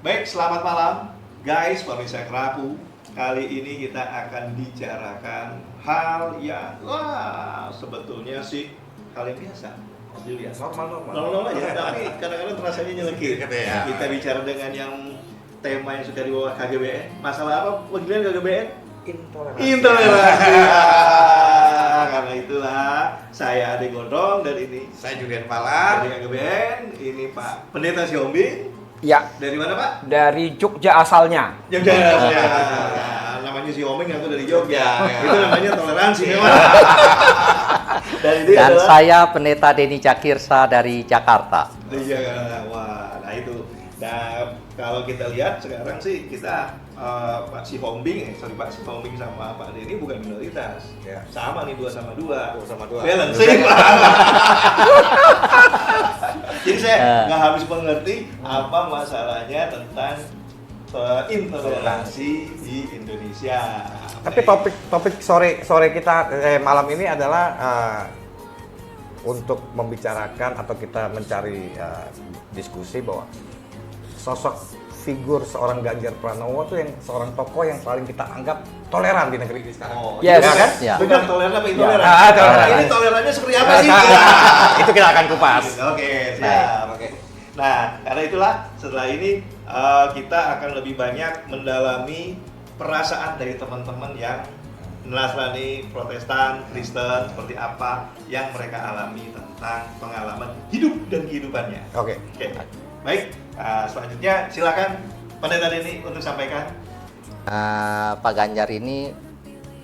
Baik, selamat malam guys, pemirsa Kerapu. Kali ini kita akan bicarakan hal yang sebetulnya sih hal yang biasa. Dilihat normal aja, tapi kadang-kadang rasanya nyelekit. Kita bicara dengan yang tema yang sudah dibawa KGBN. Masalah apa panggilan KGBN? Intoleransi. Karena itulah saya Ade Gondrong dan ini saya Julian Pala dari KGBN. Ini Pak Pendeta Siombing. Ya. Dari mana Pak? Dari Jogja asalnya. Jogja. Namanya Siombing atau dari Jogja. Itu namanya toleransi memang. Dan saya Pendeta Denny Cakirsa dari Jakarta. Dari Jakarta. Wah, nah itu. Nah, kalau kita lihat sekarang sih kita Pak Siombing sama Pak Denny bukan minoritas. Ya. Sama nih 2 sama 2. 2 sama 2. Balancing. Jadi saya nggak habis mengerti apa masalahnya tentang intoleransi di Indonesia. Tapi topik sore kita malam ini adalah untuk membicarakan atau kita mencari diskusi bahwa sosok figur seorang Ganjar Pranowo itu yang seorang tokoh yang paling kita anggap toleran di negeri ini sekarang. Oh, yes. ya kan? Ya. Bukan toleran apa intoleran? Toleran. Ini tolerannya seperti apa sih? Itu kita akan kupas. Oke, siap. Oke. Nah, karena itulah setelah ini kita akan lebih banyak mendalami perasaan dari teman-teman yang Nasrani, Protestan, Kristen, seperti apa yang mereka alami tentang pengalaman hidup dan kehidupannya. Oke. Baik, selanjutnya silakan Pendeta Denny untuk sampaikan. Pak Ganjar ini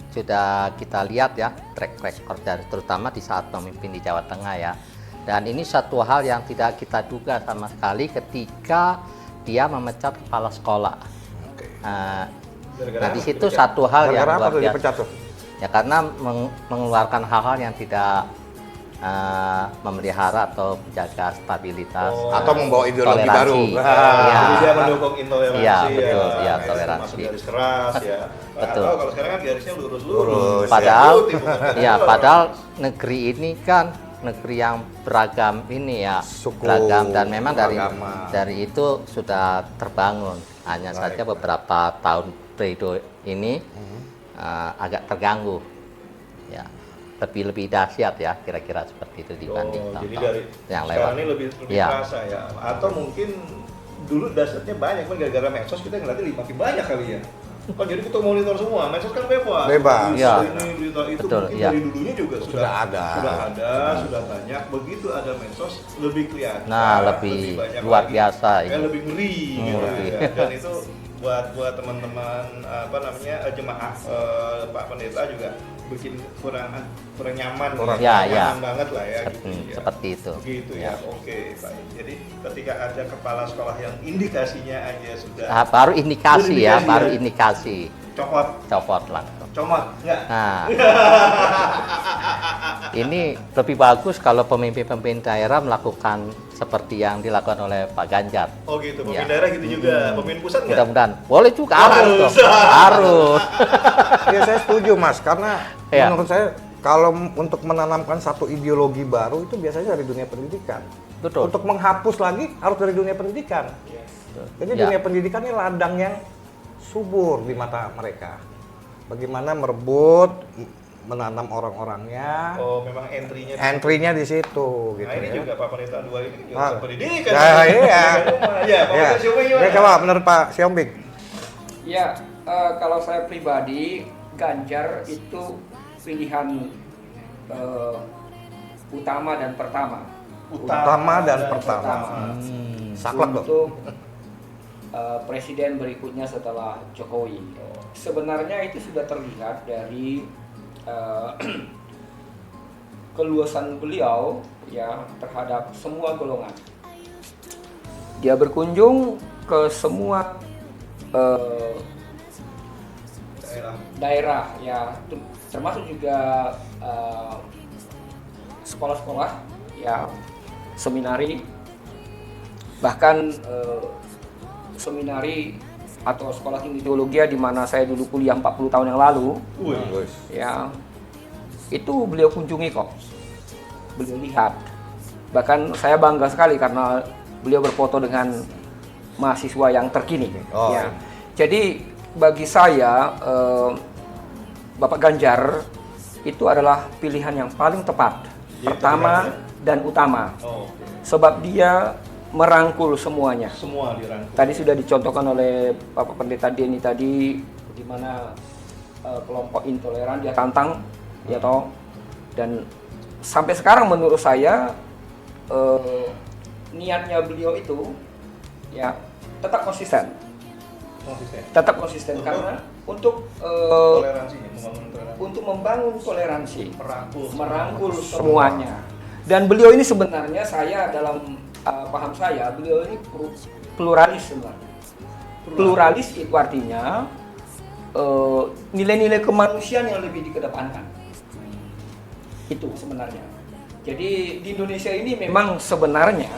sudah kita lihat ya track record dari terutama di saat memimpin di Jawa Tengah ya. Dan ini satu hal yang tidak kita duga sama sekali ketika dia memecat kepala sekolah. Nah di situ satu hal yang luar biasa. Ya karena mengeluarkan hal-hal yang tidak memelihara atau menjaga stabilitas atau membawa ideologi baru. Jadi dia mendukung intoleransi. Iya, betul. Ya, toleransi. Masuk garis keras ya. Betul. Atau kalau sekarang kan garisnya lurus. Padahal negeri ini kan negeri yang beragam ini ya, suku, beragam dan memang agama. dari itu sudah terbangun. Hanya saja beberapa tahun periode ini agak terganggu. Ya. Lebih dahsyat ya kira-kira seperti itu dibanding jadi dari yang sekarang lewat. ini lebih terasa ya. Atau mungkin dulu dahsyatnya banyak kan gara-gara medsos kita ngeliatnya makin banyak kali ya. Kan jadi kita monitor semua, medsos kan bebas. Ya. Ini berita itu betul, mungkin ya. dari dulunya juga Sudah ada, sudah banyak. Begitu ada medsos lebih kelihatan. Nah, lebih banyak luar lagi. biasa Kayak lebih ngeri gitu lebih. ya. Dan itu buat teman-teman jemaah Pak Pendeta juga bikin kurang nyaman, nyaman banget lah ya. Seperti itu. Begitu ya. Oke, baik. Jadi ketika ada kepala sekolah yang indikasinya aja sudah baru indikasi. Copot langsung. Comot, enggak? Nah, ini lebih bagus kalau pemimpin-pemimpin daerah melakukan seperti yang dilakukan oleh Pak Ganjar. Oh gitu, pemimpin daerah gitu juga. Pemimpin pusat enggak? Mudah-mudahan. Boleh juga, harus. Ya saya setuju Mas, karena menurut saya kalau untuk menanamkan satu ideologi baru itu biasanya dari dunia pendidikan. Betul. Untuk menghapus lagi harus dari dunia pendidikan. Jadi dunia pendidikan ini ladang yang subur di mata mereka. Bagaimana merebut, menanam orang-orangnya. Oh, memang entry-nya di situ gitu. Nah, ini ya. juga Pak Pendeta 2 ini juga pendidikan. Iya. Ya, Pak Pendeta Siombing gimana? Ya, coba menurut Pak Siombing. Ya, kalau saya pribadi Ganjar itu pilihan utama dan pertama. Saklek dong. Untuk presiden berikutnya setelah Jokowi. Sebenarnya itu sudah terlihat dari keluasan beliau ya terhadap semua golongan. Dia berkunjung ke semua daerah ya, termasuk juga sekolah-sekolah ya, seminari, bahkan seminari atau sekolah tinggi teologi di mana saya dulu kuliah 40 tahun yang lalu. Ya, itu beliau kunjungi kok, beliau lihat. Bahkan saya bangga sekali karena beliau berfoto dengan mahasiswa yang terkini. Oh, Ya. iya. Jadi bagi saya Bapak Ganjar itu adalah pilihan yang paling tepat, Iya, pertama tepat, dan utama, Oh, oke. sebab dia merangkul semuanya. Semua dirangkul. Tadi sudah dicontohkan oleh Bapak Pendeta Denny tadi, di mana kelompok intoleran dia tantang, ya toh. Dan sampai sekarang menurut saya niatnya beliau itu ya tetap konsisten, Konsisten. tetap konsisten Untuk? karena untuk Toleransinya, membangun toleransi. untuk membangun toleransi, Merangkul semuanya. Dan beliau ini sebenarnya saya dalam paham saya, beliau ini pluralis sebenarnya. Pluralis itu artinya nilai-nilai kemanusiaan yang lebih dikedepankan. Itu sebenarnya. Jadi di Indonesia ini memang sebenarnya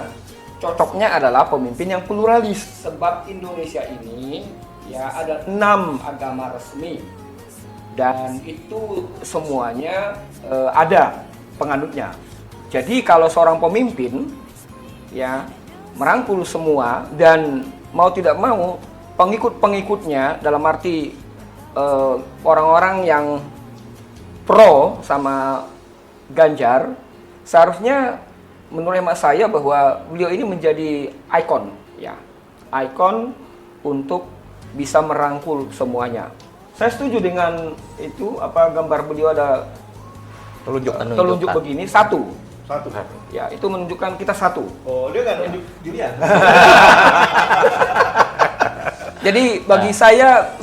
cocoknya adalah pemimpin yang pluralis, sebab Indonesia ini ya ada 6 agama resmi dan itu semuanya ada penganutnya. Jadi kalau seorang pemimpin ya merangkul semua dan mau tidak mau pengikut-pengikutnya, dalam arti orang-orang yang pro sama Ganjar, seharusnya menurut hemat saya bahwa beliau ini menjadi ikon, ya, ikon untuk bisa merangkul semuanya. Saya setuju dengan itu, apa gambar beliau ada telunjuk begini, satu. Satu. Ya, itu menunjukkan kita satu. Oh, dia nggak nunjuk Julian. Jadi bagi saya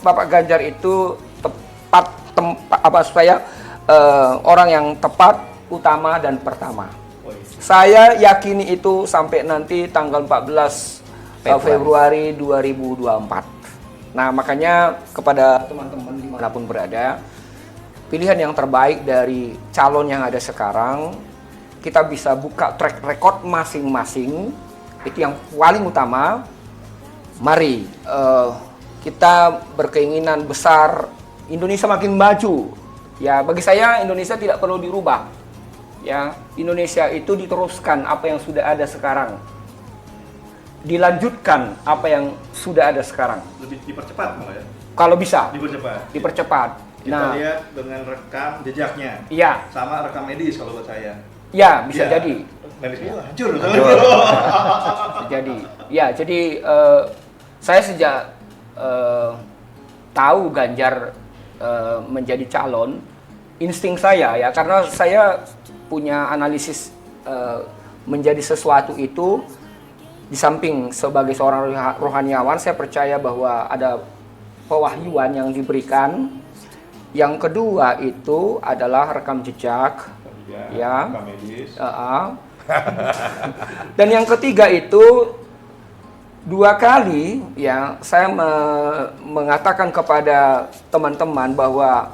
Bapak Ganjar itu tepat supaya orang yang tepat, utama dan pertama. Oh, iya. Saya yakini itu sampai nanti tanggal 14 Februari 2024. Nah, makanya kepada teman-teman dimanapun berada, pilihan yang terbaik dari calon yang ada sekarang, kita bisa buka track record masing-masing, itu yang paling utama. Mari kita berkeinginan besar Indonesia makin maju. Ya, bagi saya Indonesia tidak perlu dirubah. Ya, Indonesia itu diteruskan apa yang sudah ada sekarang. Dilanjutkan apa yang sudah ada sekarang. Lebih dipercepat malah ya. Kalau bisa, Dipercepat. Kita Nah, lihat dengan rekam jejaknya. iya, Sama rekam medis kalau buat saya. ya bisa Iya. jadi. Medisnya hancur. Bisa jadi. Ya, jadi saya sejak tahu Ganjar menjadi calon, insting saya ya, karena saya punya analisis menjadi sesuatu itu, di samping sebagai seorang rohaniawan, saya percaya bahwa ada pewahyuan yang diberikan. Yang kedua itu adalah rekam jejak, ya. Rekam medis. Dan yang ketiga itu 2 kali ya saya mengatakan kepada teman-teman bahwa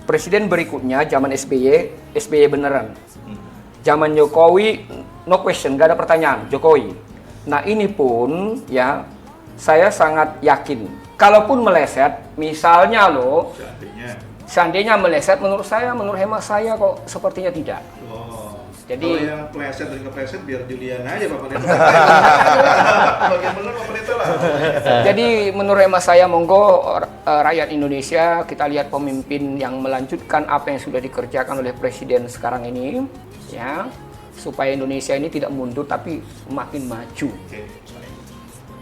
presiden berikutnya zaman SBY beneran. Zaman Jokowi no question, gak ada pertanyaan, Jokowi. Nah, ini pun ya saya sangat yakin. Kalaupun meleset, misalnya loh, seandainya meleset, menurut hemat saya kok sepertinya tidak. Oh. Jadi kalau yang pleset dan kepleset biar Julian aja Pak Pendeta. Bagian benar Pak Pendeta lah. Jadi menurut hemat saya, monggo rakyat Indonesia kita lihat pemimpin yang melanjutkan apa yang sudah dikerjakan oleh presiden sekarang ini, ya, supaya Indonesia ini tidak mundur tapi makin maju. Oke, baik.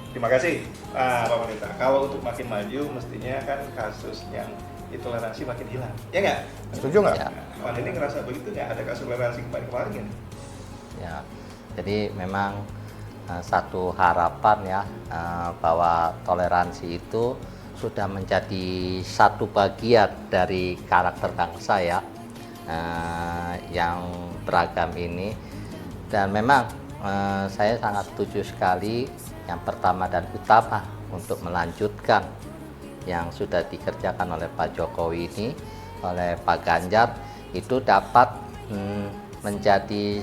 Terima kasih Pak Pendeta. Kalau untuk makin maju mestinya kan kasus yang intoleransi makin hilang, ya nggak? Setuju nggak? Ya. Pak ini ngerasa begitu nggak? Ada kasus toleransi kemarin kan? Ya, jadi memang satu harapan ya, bahwa toleransi itu sudah menjadi satu bagian dari karakter bangsa ya, yang beragam ini. Dan memang saya sangat setuju sekali yang pertama dan utama untuk melanjutkan yang sudah dikerjakan oleh Pak Jokowi ini, oleh Pak Ganjar, itu dapat menjadi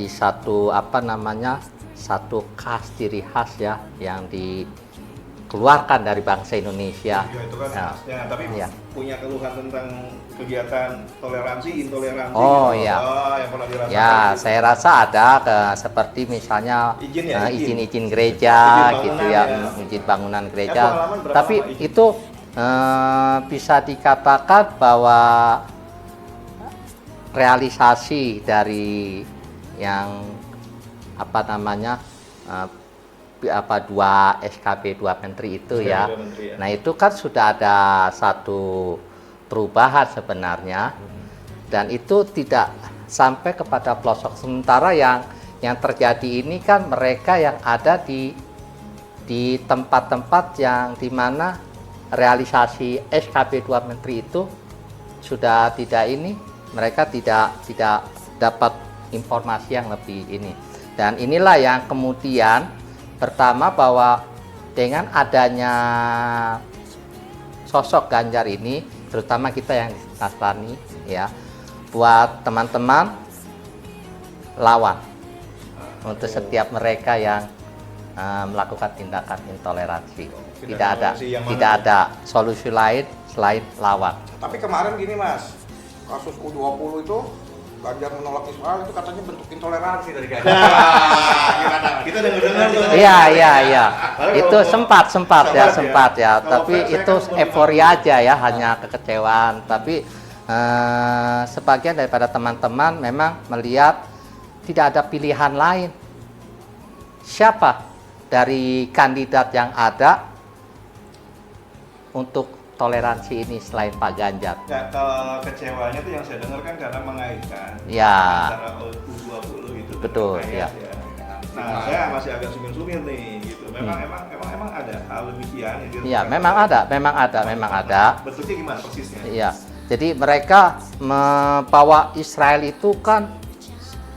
satu satu khas ciri khas ya yang keluarkan dari bangsa Indonesia. Ya, itu kan Ya. khasnya. Tapi Iya. punya keluhan tentang kegiatan toleransi, intoleransi. Oh, gitu. iya. Yang pernah dirasakan. Ya, gitu. saya rasa ada seperti misalnya Izin ya, izin. izin gereja Izin gitu bangunan, ya, ya. izin bangunan gereja. Ya, pengalaman berapa Tapi lama izin? itu bisa dikatakan bahwa realisasi dari yang apa namanya dua SKP 2 Menteri itu ya. SKP 2 Menteri, ya. Nah itu kan sudah ada satu perubahan sebenarnya dan itu tidak sampai kepada pelosok. Sementara yang terjadi ini kan mereka yang ada di tempat-tempat yang dimana realisasi SKP 2 Menteri itu sudah tidak ini, mereka tidak dapat informasi yang lebih ini. Dan inilah yang kemudian pertama bahwa dengan adanya sosok Ganjar ini, terutama kita yang Nasrani ya, buat teman-teman lawan untuk setiap mereka yang melakukan tindakan intoleransi. Tidak ada solusi lain selain lawan. Tapi kemarin gini Mas, kasus U20 itu Ganjar menolak Israel itu katanya bentuk intoleransi dari Ganjar. Gimana? Kita dengar-dengar tuh. Iya. Itu sempat ya. Kalau Tapi saya itu kan euforia aja ya, hanya kekecewaan. Tapi sebagian daripada teman-teman memang melihat tidak ada pilihan lain. Siapa dari kandidat yang ada untuk toleransi ini selain Pak Ganjar? Ya, kalau kecewanya tuh yang saya dengar kan karena mengaitkan Ya. antara U20 itu. Betul, terkait, ya. Nah, saya masih agak sumir-sumir nih gitu. Memang ada hal demikian yang Iya, dilakukan. memang ada. Bentuknya gimana persisnya? Iya. Jadi mereka membawa Israel itu kan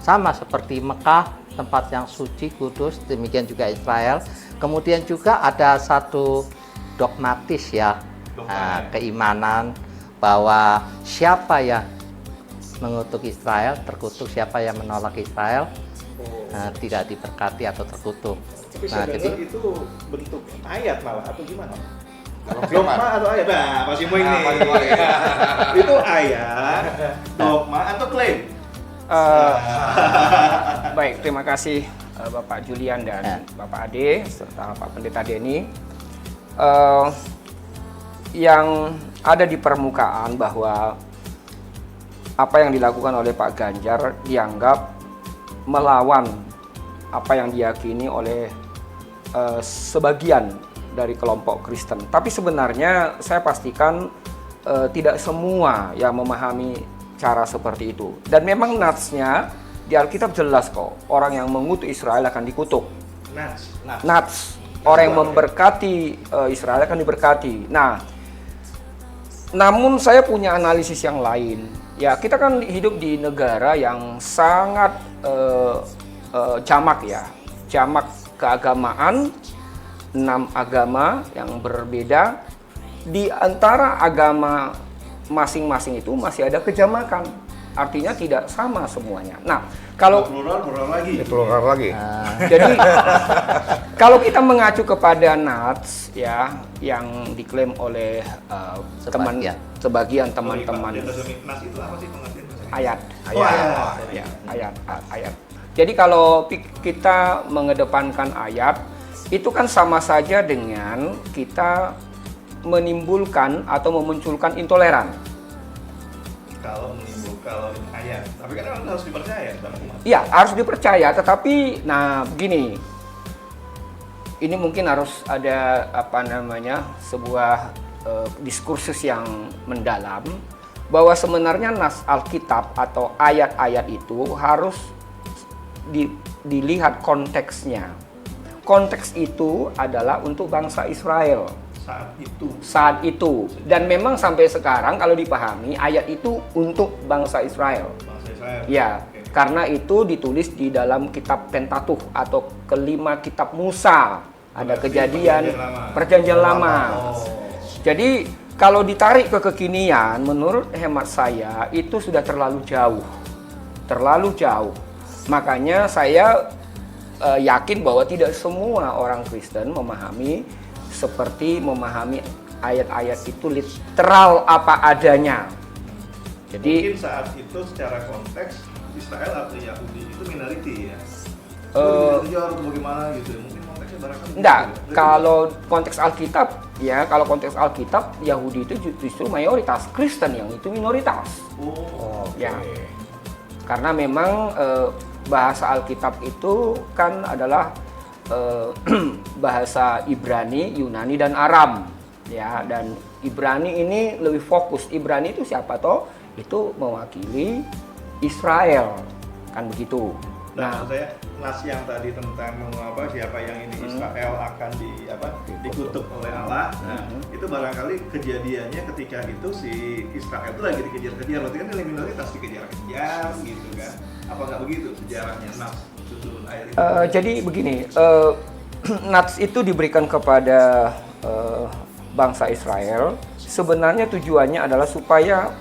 sama seperti Mekah, tempat yang suci, kudus, demikian juga Israel. Kemudian juga ada satu dogmatis ya, keimanan bahwa siapa yang mengutuk Israel terkutuk, siapa yang menolak Israel tidak diberkati atau terkutuk. Tapi saya jadi dengar itu bentuk ayat malah atau gimana? Dogma atau ayat? Nah, masih mau ini. Itu ayat, dogma atau klaim? Baik, terima kasih Bapak Julian dan Bapak Ade serta Pak Pendeta Denny. Yang ada di permukaan bahwa apa yang dilakukan oleh Pak Ganjar dianggap melawan apa yang diyakini oleh sebagian dari kelompok Kristen. Tapi sebenarnya saya pastikan tidak semua yang memahami cara seperti itu. Dan memang natsnya di Alkitab jelas kok, orang yang mengutuk Israel akan dikutuk. Nats. Orang yang memberkati Israel akan diberkati. Nah, namun saya punya analisis yang lain. Ya, kita kan hidup di negara yang sangat jamak ya. Jamak keagamaan, 6 agama yang berbeda. Di antara agama masing-masing itu masih ada kejamakan. Artinya tidak sama semuanya. Nah, kalau plural lagi. Plural lagi. jadi kalau kita mengacu kepada Nats ya yang diklaim oleh sebagian teman-teman Nas itu apa sih pengertian? ayat. Ayat. Ya, ayat. Jadi kalau kita mengedepankan ayat itu kan sama saja dengan kita menimbulkan atau memunculkan intoleran. Kalau ayat, tapi kan memang harus dipercaya sama umat. Iya, harus dipercaya, tetapi nah begini. Ini mungkin harus ada sebuah diskursus yang mendalam bahwa sebenarnya nas Alkitab atau ayat-ayat itu harus dilihat konteksnya. Konteks itu adalah untuk bangsa Israel. Saat itu. Dan memang sampai sekarang kalau dipahami ayat itu untuk bangsa Israel. Ya, karena itu ditulis di dalam kitab Pentateuch atau kelima kitab Musa. Ada kejadian Perjanjian Lama. Jadi kalau ditarik ke kekinian, menurut hemat saya itu sudah terlalu jauh. Terlalu jauh. Makanya saya yakin bahwa tidak semua orang Kristen memahami seperti memahami ayat-ayat itu literal apa adanya. Jadi mungkin saat itu secara konteks Israel atau Yahudi itu minority ya. Kejar atau bagaimana gitu. Mungkin konteksnya barangkali. enggak, gitu. kalau konteks Alkitab ya, kalau konteks Alkitab Yahudi itu justru mayoritas, Kristen yang itu minoritas. Oh, Ya. Karena memang bahasa Alkitab itu kan adalah bahasa Ibrani, Yunani dan Aram. Ya, dan Ibrani ini lebih fokus. Ibrani itu siapa toh? Itu mewakili Israel. Kan begitu. Nah, saya nas yang tadi tentang siapa yang ini Israel akan dikutuk oleh Allah. Nah, itu barangkali kejadiannya ketika itu si Israel itu lagi dikejar-kejar, berarti kan nilai minoritas dikejar-kejar gitu kan. Apa nggak begitu sejarahnya nas susun ayat itu? Jadi begini, Nats itu diberikan kepada bangsa Israel. Sebenarnya tujuannya adalah supaya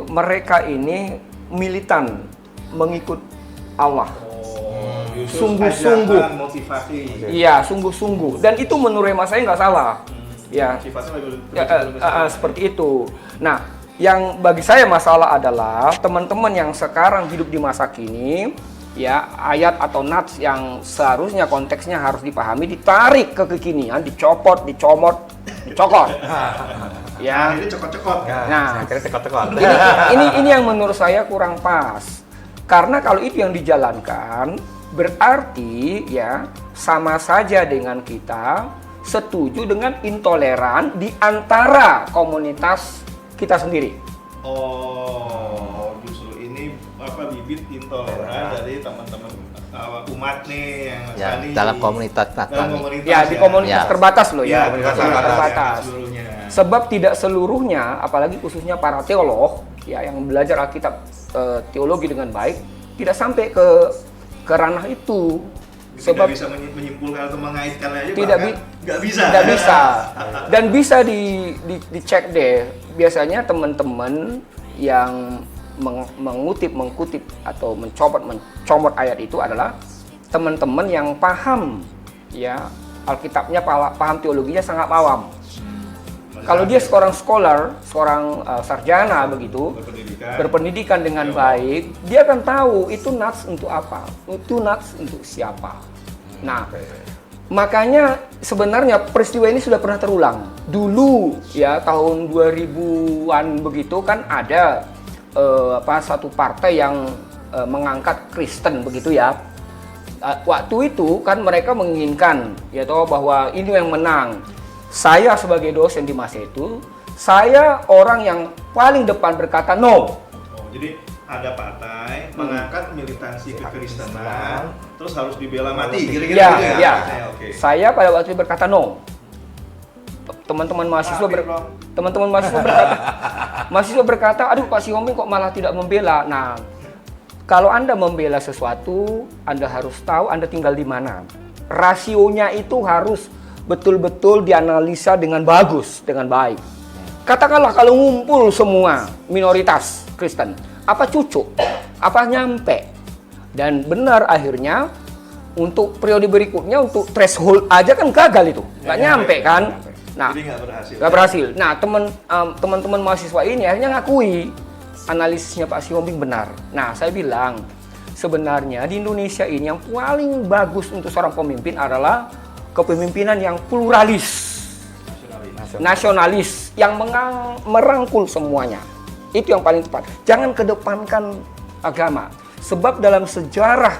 mereka ini militan mengikut Allah. Sungguh-sungguh. Motivasi. Iya, sungguh-sungguh. Dan itu menurut hemat saya nggak salah. Ya, Sifatnya seperti itu. Nah, yang bagi saya masalah adalah teman-teman yang sekarang hidup di masa kini, ya, ayat atau nats yang seharusnya konteksnya harus dipahami ditarik ke kekinian, dicopot, dicomot, dicokot. Ya. Ini cokot-cokot. Nah, Akhirnya tekot-tekot. ini yang menurut saya kurang pas. Karena kalau itu yang dijalankan, berarti ya sama saja dengan kita setuju dengan intoleran di antara komunitas kita sendiri. Oh, justru ini bibit intoleran dari teman-teman umat nih yang Ya, Nasrani. dalam komunitas Dalam Nasrani. komunitas Ya, di komunitas Ya. terbatas loh ya, komunitas komunitas terbatas. seluruhnya. Sebab tidak seluruhnya, apalagi khususnya para teolog ya yang belajar Alkitab teologi dengan baik, tidak sampai ke ranah itu. Sebab Sebab bisa menyimpulkan atau mengaitkan aja Tidak nggak bisa. tidak bisa. Dan bisa dicek deh. Biasanya teman-teman yang mengutip atau mencomot ayat itu adalah teman-teman yang paham ya Alkitabnya, paham teologinya sangat awam. Kalau dia seorang scholar, seorang sarjana begitu, berpendidikan dengan baik, dia akan tahu itu nats untuk apa, itu nats untuk siapa. Nah, makanya sebenarnya peristiwa ini sudah pernah terulang. Dulu ya tahun 2000-an begitu kan ada satu partai yang mengangkat Kristen begitu ya. Waktu itu kan mereka menginginkan ya toh bahwa ini yang menang. Saya sebagai dosen di masa itu, saya orang yang paling depan berkata no. Oh, jadi ada partai mengangkat militansi kekristenan, terus harus dibela mati, kira-kira Ya, gitu ya. Oke. Saya pada waktu itu berkata no. Teman-teman mahasiswa berkata, aduh Pak Siombing kok malah tidak membela. Nah, kalau Anda membela sesuatu, Anda harus tahu Anda tinggal di mana. Rasionya itu harus betul-betul dianalisa dengan bagus, dengan baik. Katakanlah kalau ngumpul semua minoritas Kristen, apa cucuk, apa nyampe. Dan benar akhirnya untuk periode berikutnya, untuk threshold aja kan gagal itu, nggak nyampe kan. Nah, Jadi nggak berhasil. Nah, teman-teman mahasiswa ini akhirnya ngakui analisisnya Pak Siombing benar. Nah, saya bilang sebenarnya di Indonesia ini yang paling bagus untuk seorang pemimpin adalah kepemimpinan yang pluralis, nasionalis, yang merangkul semuanya. Itu yang paling tepat. Jangan kedepankan agama. Sebab dalam sejarah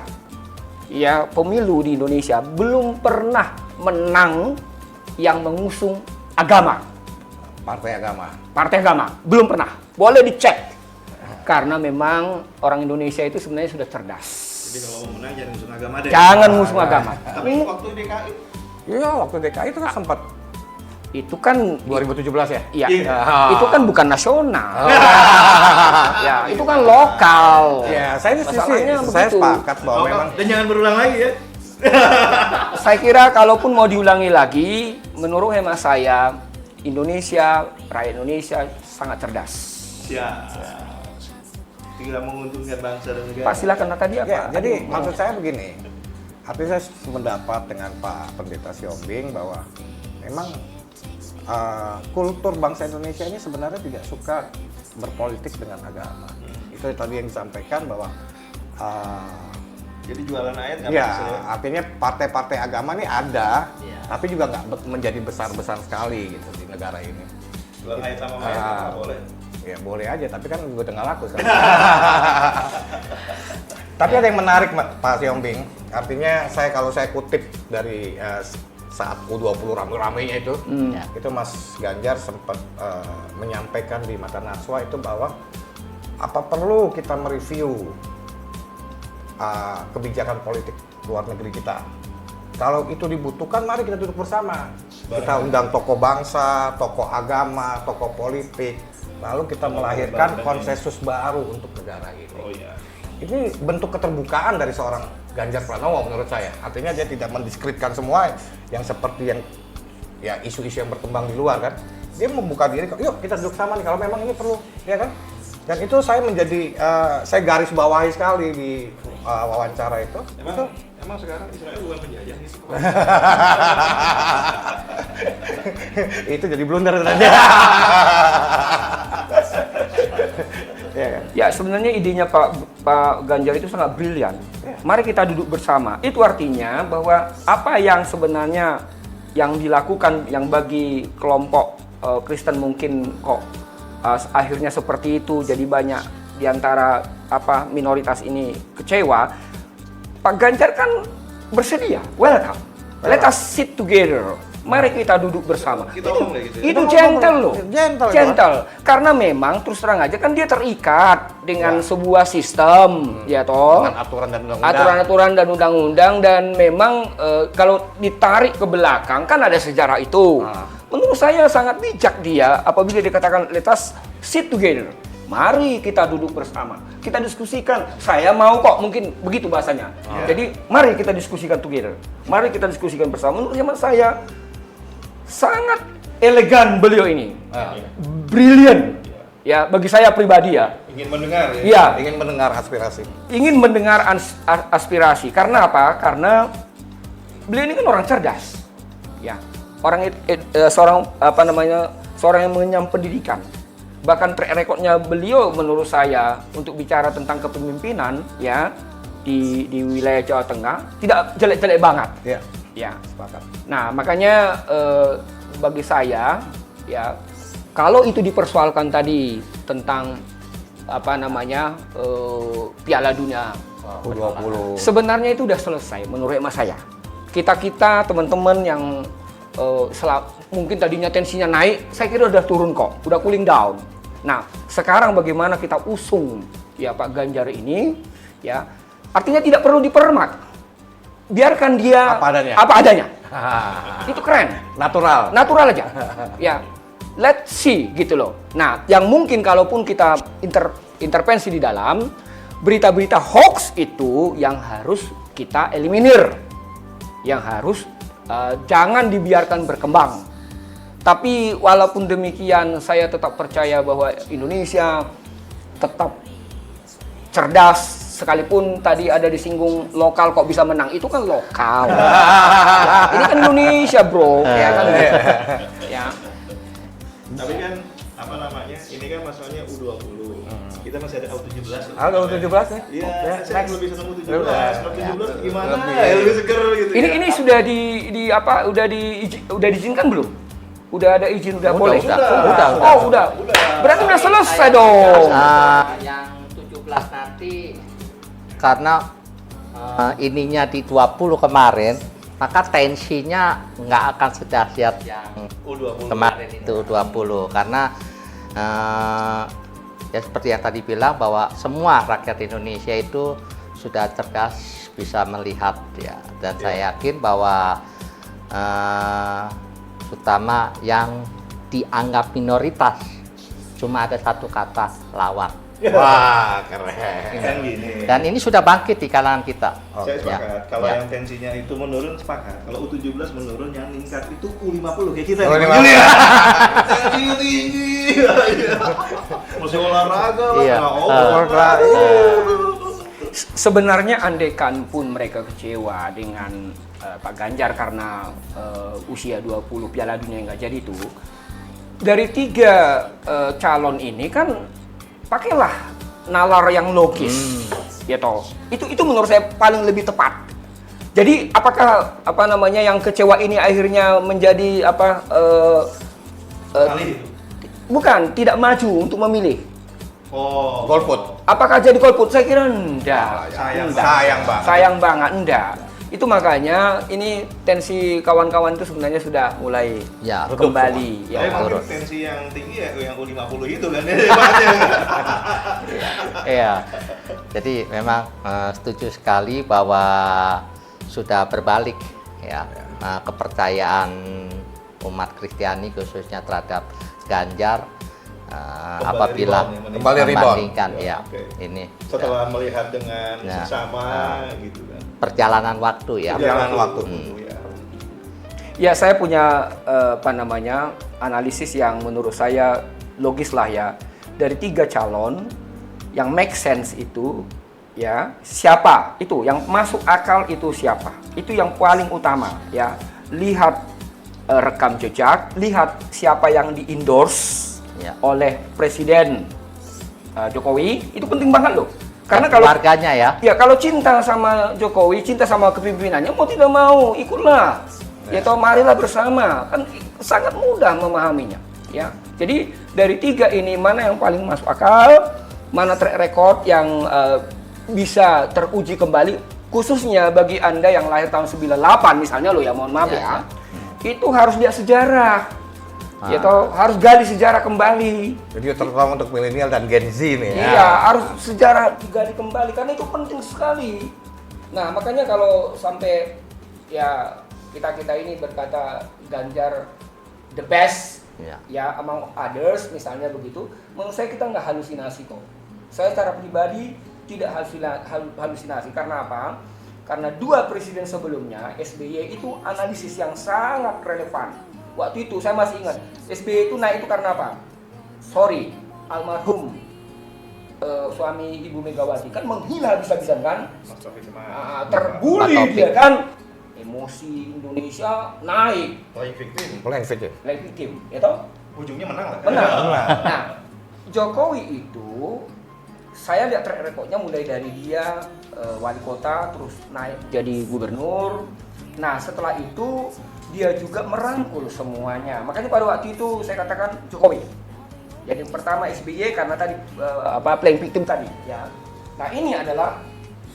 ya pemilu di Indonesia belum pernah menang yang mengusung agama. Partai agama. Partai agama belum pernah. Boleh dicek. Karena memang orang Indonesia itu sebenarnya sudah cerdas. Jadi kalau mau menang jangan ngusung agama deh. Jangan ngusung agama. Tapi waktu DKI Iya, waktu DKI itu kan sempat Itu kan 2017 ya? ya, Iya. itu kan bukan nasional. Ya, itu kan lokal. Ya, saya Masalahnya saya begitu. sepakat bahwa memang dan jangan berulang lagi ya. Saya kira kalaupun mau diulangi lagi, menurut hemat saya, rakyat Indonesia sangat cerdas. Siap. Tidak menguntungkan bangsa dan negara. Pak silakan tadi apa? ya, jadi maksud saya begini. Artinya saya sependapat dengan Pak Pendeta Siombing bahwa memang kultur bangsa Indonesia ini sebenarnya tidak suka berpolitik dengan agama. Itu tadi yang disampaikan bahwa Jadi jualan ayat nggak ya, bisa. artinya partai-partai agama ini ada, Iya. tapi juga nggak menjadi besar-besar sekali gitu di negara ini. Jualan ayat sama ayat nggak boleh. Ya boleh aja, tapi kan gue nggak laku kan. Tapi ada yang menarik Pak Siombing, artinya kalau saya kutip dari saat U20 rame-ramenya itu, Ya. itu Mas Ganjar sempat menyampaikan di Mata Najwa itu bahwa apa perlu kita mereview kebijakan politik luar negeri kita. Kalau itu dibutuhkan, mari kita duduk bersama. Kita undang tokoh bangsa, tokoh agama, tokoh politik, lalu kita melahirkan konsensus baru untuk negara ini. Oh iya. Ini bentuk keterbukaan dari seorang Ganjar Pranowo menurut saya. Artinya dia tidak mendiskreditkan semua yang seperti yang ya isu-isu yang berkembang di luar kan. Dia membuka diri, yuk kita duduk sama nih kalau memang ini perlu, ya kan? Dan itu saya menjadi saya garis bawahi sekali di wawancara itu. Emang sekarang Israel bukan penjajah gitu. Itu jadi blunder tadi. Ya kan? Ya sebenarnya idenya Pak Ganjar itu sangat brilian. Mari kita duduk bersama. Itu artinya bahwa apa yang sebenarnya yang dilakukan yang bagi kelompok Kristen mungkin kok akhirnya seperti itu, jadi banyak diantara minoritas ini kecewa. Pak Ganjar kan bersedia, welcome. Let us sit together. Mari kita duduk bersama. Kita ngomong kayak gitu ya? Itu gentle loh. Gentle. Karena memang terus terang aja kan dia terikat dengan sebuah sistem, ya toh. Dengan aturan dan undang-undang. Aturan-aturan dan undang-undang, dan memang kalau ditarik ke belakang kan ada sejarah itu. Menurut saya sangat bijak dia apabila dikatakan let us sit together. Mari kita duduk bersama, kita diskusikan. Saya mau kok, mungkin begitu bahasanya. Jadi mari kita diskusikan together. Mari kita diskusikan bersama. Menurut saya sangat elegan beliau ini, brilliant. Ya bagi saya pribadi ya. Ingin mendengar ya? Iya. Ingin mendengar aspirasi. Ingin mendengar aspirasi. Karena apa? Karena beliau ini kan orang cerdas. Ya, seorang yang mengenyam pendidikan. Bahkan track recordnya beliau menurut saya untuk bicara tentang kepemimpinan ya di wilayah Jawa Tengah tidak jelek-jelek banget. Iya. Ya. Sepakat. Nah, makanya bagi saya ya kalau itu dipersoalkan tadi tentang Piala Dunia U20. sebenarnya itu udah selesai menurut emak saya. Kita teman-teman yang mungkin tadinya tensinya naik, saya kira udah turun kok, udah cooling down. Nah, sekarang bagaimana kita usung ya Pak Ganjar ini ya, artinya tidak perlu dipermak. Biarkan dia apa adanya. Itu keren. Natural aja. Ya, let's see gitu loh. Nah, yang mungkin kalaupun kita intervensi di dalam berita-berita hoax itu yang harus kita eliminir, yang harus jangan dibiarkan berkembang. Tapi walaupun demikian, saya tetap percaya bahwa Indonesia tetap cerdas. Sekalipun tadi ada disinggung lokal kok bisa menang, itu kan lokal. Ini kan Indonesia, bro. Ya kan? Ya. Tapi kan ini kan masalahnya U20. Kita masih ada U17. Ada U17 nih? Iya, saya lebih senang U17. Kalau U17 gimana? Lebih. Lebih seger gitu. Ini sudah udah diizinkan belum? Udah ada izin, udah boleh? Udah. Oh, udah. Berarti udah selesai dong. Yang 17 nanti karena ininya di 20 kemarin, maka tensinya nggak akan sedahsyat yang U20 kemarin itu U20 karena ya seperti yang tadi bilang bahwa semua rakyat Indonesia itu sudah cerdas, bisa melihat ya, dan saya yakin bahwa terutama yang dianggap minoritas cuma ada satu kata, lawan. Wah, keren. Kan gini. Dan ini sudah bangkit di kalangan kita. Saya sepakat. Kalau Ya. yang tensinya itu menurun sepakat. Kalau U17 menurun, yang meningkat itu U50 kayak kita. U50. Nih. Tensinya tinggi. Masih olahraga lah. Iya. Olahraga. sebenarnya andaikan pun mereka kecewa dengan Pak Ganjar karena usia 20 Piala Dunia nggak jadi itu, dari 3 calon ini kan pakailah nalar yang logis, ya toh. Itu menurut saya paling lebih tepat. Jadi apakah yang kecewa ini akhirnya menjadi Kali itu. bukan tidak maju untuk memilih? Oh, Golput. Apakah jadi golput? Saya kira enggak. sayang, Enggak. sayang banget. Sayang banget, enggak. Itu makanya ini tensi kawan-kawan itu sebenarnya sudah mulai Ya, kembali. Tapi Ya. mungkin turun. tensi yang tinggi ya yang U50 itu kan. Iya. Jadi memang setuju sekali bahwa sudah berbalik ya kepercayaan umat Kristiani khususnya terhadap Ganjar apabila Kembali rebound. membandingkan ya Oke. ini Setelah melihat dengan Ya. sesama gitu kan. perjalanan waktu ya. Perjalanan waktu. Ya. Ya, saya punya analisis yang menurut saya logis lah ya. Dari 3 calon yang make sense itu ya, siapa itu yang masuk akal, itu siapa? Itu yang paling utama ya. Lihat rekam jejak, lihat siapa yang di-endorse Ya. oleh Presiden Jokowi, itu penting banget loh. Karena kalau keluarganya ya. ya kalau cinta sama Jokowi, cinta sama kepemimpinannya, mau tidak mau ikutlah. Ya toh, marilah bersama. Kan sangat mudah memahaminya. Ya. Jadi dari 3 ini mana yang paling masuk akal, mana track record yang bisa teruji kembali, khususnya bagi Anda yang lahir tahun 98 misalnya loh ya, mohon maaf ya. Itu harus lihat sejarah. Ya toh, harus gali sejarah kembali. Jadi terutama untuk milenial dan Gen Z nih ya. Iya, harus sejarah digali kembali karena itu penting sekali. Nah, makanya kalau sampai ya kita ini berkata Ganjar the best ya among others misalnya begitu, menurut saya kita nggak halusinasi kok. Saya secara pribadi tidak halusinasi. Karena apa? Karena 2 presiden sebelumnya, SBY itu analisis yang sangat relevan. Waktu itu saya masih ingat, SBY itu naik itu karena apa? Sorry, almarhum suami Ibu Megawati kan menghina habis-habisan kan? Terbuli Pak dia kan? Emosi Indonesia naik, Playing victim. Playing victim. like victim, ya toh? Ujungnya menang lah. Menang. Menang. Nah, Jokowi itu saya lihat track recordnya mulai dari dia wali kota terus naik jadi gubernur. Nah, setelah itu dia juga merangkul semuanya. Makanya pada waktu itu saya katakan Jokowi. Jadi pertama SBY karena tadi playing victim tadi ya. Nah, ini adalah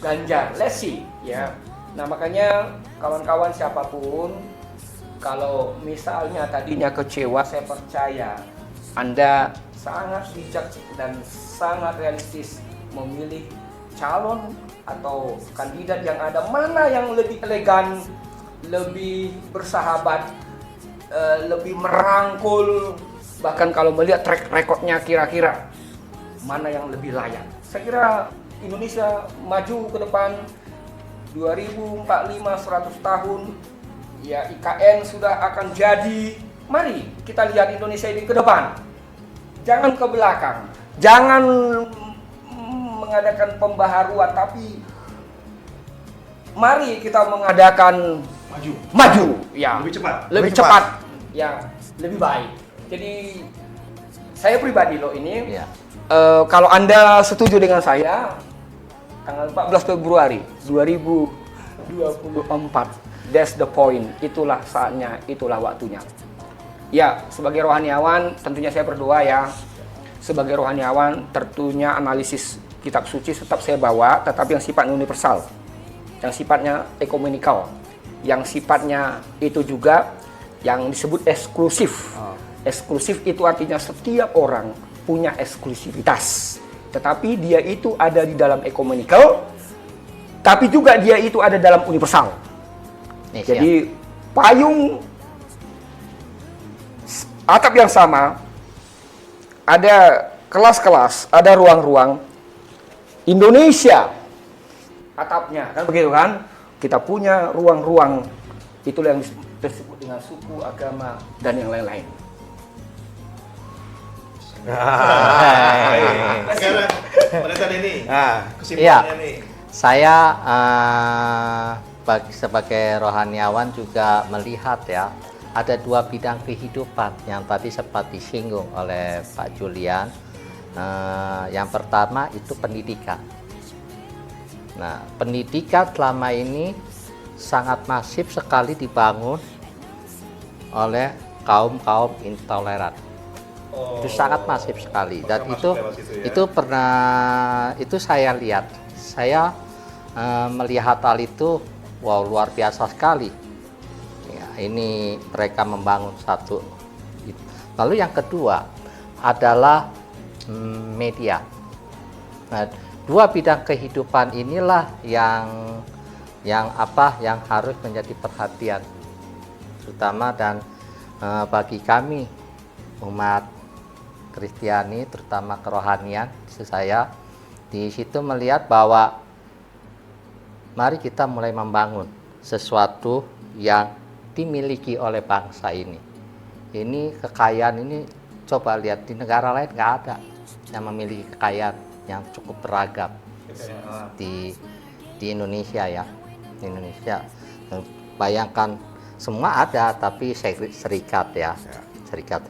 Ganjar, let's see ya. Nah, makanya kawan-kawan siapapun kalau misalnya tadinya kecewa, saya percaya Anda sangat bijak dan sangat realistis memilih calon atau kandidat yang ada, mana yang lebih elegan, lebih bersahabat, lebih merangkul, bahkan kalau melihat track recordnya kira-kira mana yang lebih layak. Saya kira Indonesia maju ke depan 2045 100 tahun ya, IKN sudah akan jadi. Mari kita lihat Indonesia ini ke depan, jangan ke belakang, jangan mengadakan pembaharuan, tapi mari kita mengadakan maju ya, lebih cepat ya, lebih baik. Jadi saya pribadi loh ini kalau Anda setuju dengan saya, tanggal 14 Februari 2024, that's the point, itulah saatnya, itulah waktunya. Ya, sebagai rohaniawan tentunya saya berdoa ya. Sebagai rohaniawan tentunya analisis kitab suci tetap saya bawa, tetapi yang sifatnya universal, yang sifatnya ekumenikal, yang sifatnya itu juga yang disebut eksklusif. Eksklusif itu artinya setiap orang punya eksklusivitas, tetapi dia itu ada di dalam ekumenikal, tapi juga dia itu ada dalam universal. Jadi payung atap yang sama, ada kelas-kelas, ada ruang-ruang. Indonesia atapnya kan begitu kan? Kita punya ruang-ruang, itulah yang disebut dengan suku, agama dan yang lain-lain. Sekarang pada saat ini kesimpulannya nih. Saya sebagai rohaniawan juga melihat ya, ada dua bidang kehidupan yang tadi sempat disinggung oleh Pak Julian. Yang pertama itu pendidikan. Nah, pendidikan selama ini sangat masif sekali dibangun oleh kaum intoleran. Itu sangat masif sekali, dan itu saya lihat. Saya melihat hal itu, wow, luar biasa sekali. Ya, ini mereka membangun satu. Lalu yang kedua adalah media. Nah, dua bidang kehidupan inilah yang harus menjadi perhatian terutama dan bagi kami umat Kristiani, terutama kerohanian. Saya di situ melihat bahwa mari kita mulai membangun sesuatu yang dimiliki oleh bangsa ini. Ini kekayaan ini, coba lihat di negara lain nggak ada yang memiliki kekayaan yang cukup beragam di Indonesia ya. Di Indonesia, bayangkan semua ada, tapi serikat ya, serikat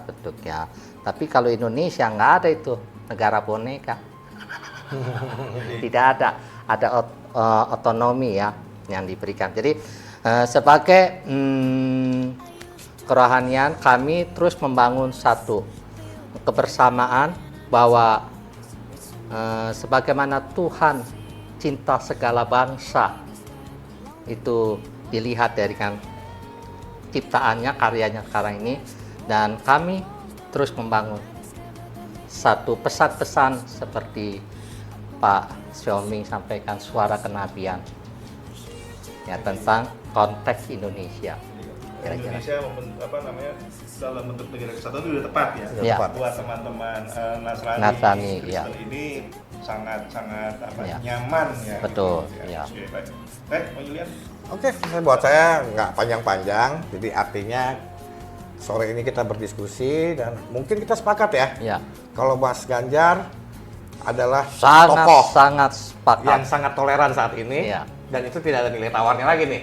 bentuknya. Tapi kalau Indonesia nggak ada itu, negara boneka. Tidak ada otonomi ya yang diberikan. Jadi sebagai kerohanian, kami terus membangun satu kebersamaan bahwa sebagaimana Tuhan cinta segala bangsa itu dilihat dari kan ciptaannya, karyanya sekarang ini, dan kami terus membangun satu pesan-pesan seperti Pak Xiaoming sampaikan, suara kenabian ya, tentang konteks Indonesia. Kira-kira. Indonesia dalam bentuk negara kesatuan itu sudah tepat ya, Ya. buat teman-teman Nasrani, ya. Kristen ini sangat Ya. nyaman ya. Betul, gitu, ya. Oke, baik. Baik, Pak Julian. Oke, buat saya nggak panjang-panjang, jadi artinya sore ini kita berdiskusi dan mungkin kita sepakat ya, Ya, kalau Mas Ganjar adalah tokoh sangat sepakat. yang sangat toleran saat ini, Iya. dan itu tidak ada nilai tawarnya lagi nih.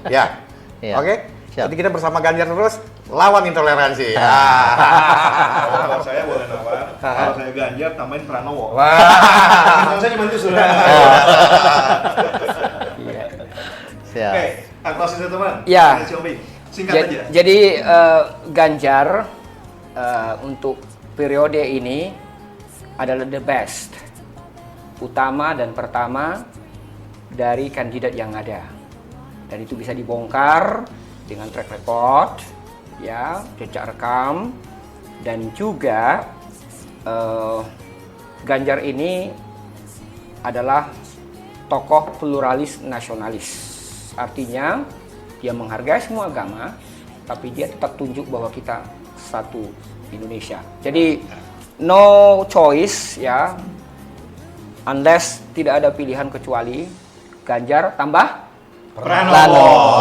Ya, Iya. oke. Siap. Jadi kita bersama Ganjar terus lawan intoleransi. Kalau saya boleh nawar, kalau saya Ganjar tambahin Pranowo. Wah. Saya cuma itu sudah. Siap. Oke, closing teman. Ya. Xiaoming, singkat aja. Jadi Ganjar untuk periode ini adalah the best, utama dan pertama dari kandidat yang ada, dan itu bisa dibongkar dengan track record, ya, jejak rekam, dan juga Ganjar ini adalah tokoh pluralis nasionalis. Artinya dia menghargai semua agama, tapi dia tetap tunjuk bahwa kita satu Indonesia. Jadi no choice ya, unless tidak ada pilihan kecuali Ganjar tambah Pranowo.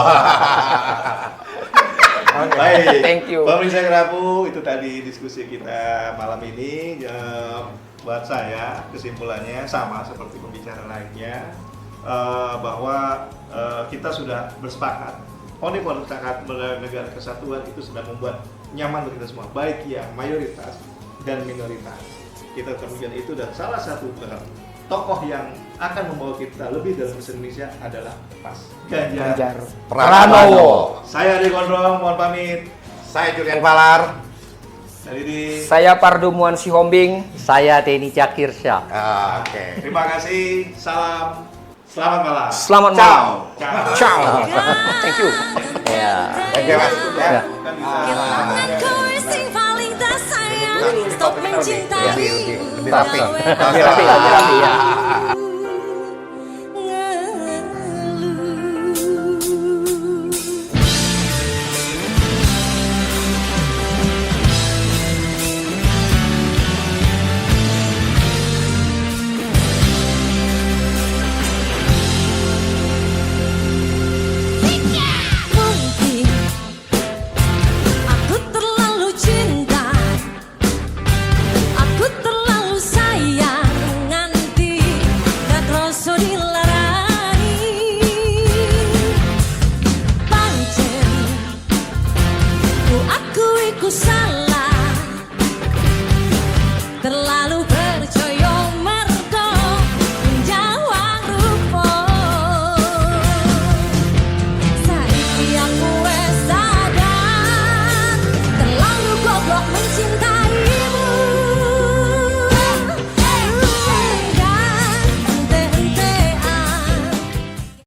Baik. Thank you. Pemirsa Kerapu, itu tadi diskusi kita malam ini. Buat saya kesimpulannya sama seperti pembicara lainnya, bahwa kita sudah bersepakat. Pondok negara kesatuan itu sudah membuat nyaman untuk kita semua, baik yang mayoritas dan minoritas. Kita temukan itu, dan salah satu tokoh yang akan membawa kita lebih dalam bahasa Indonesia adalah Mas Ganjar Pranowo. Saya Ade Gondrong, mohon pamit. Saya Julian Palar. Saya Pardu Muan Sihombing. Saya Denny Jakirsyah. Oke. Terima kasih. Salam. Selamat malam. Selamat Ciao. malam. Ciao. Thank you. Ya. Thank you, Mas. Ya. Kan bisa. Kau yang paling tak sayang, stop mencintai. Lebih rapi. Rapi, ya.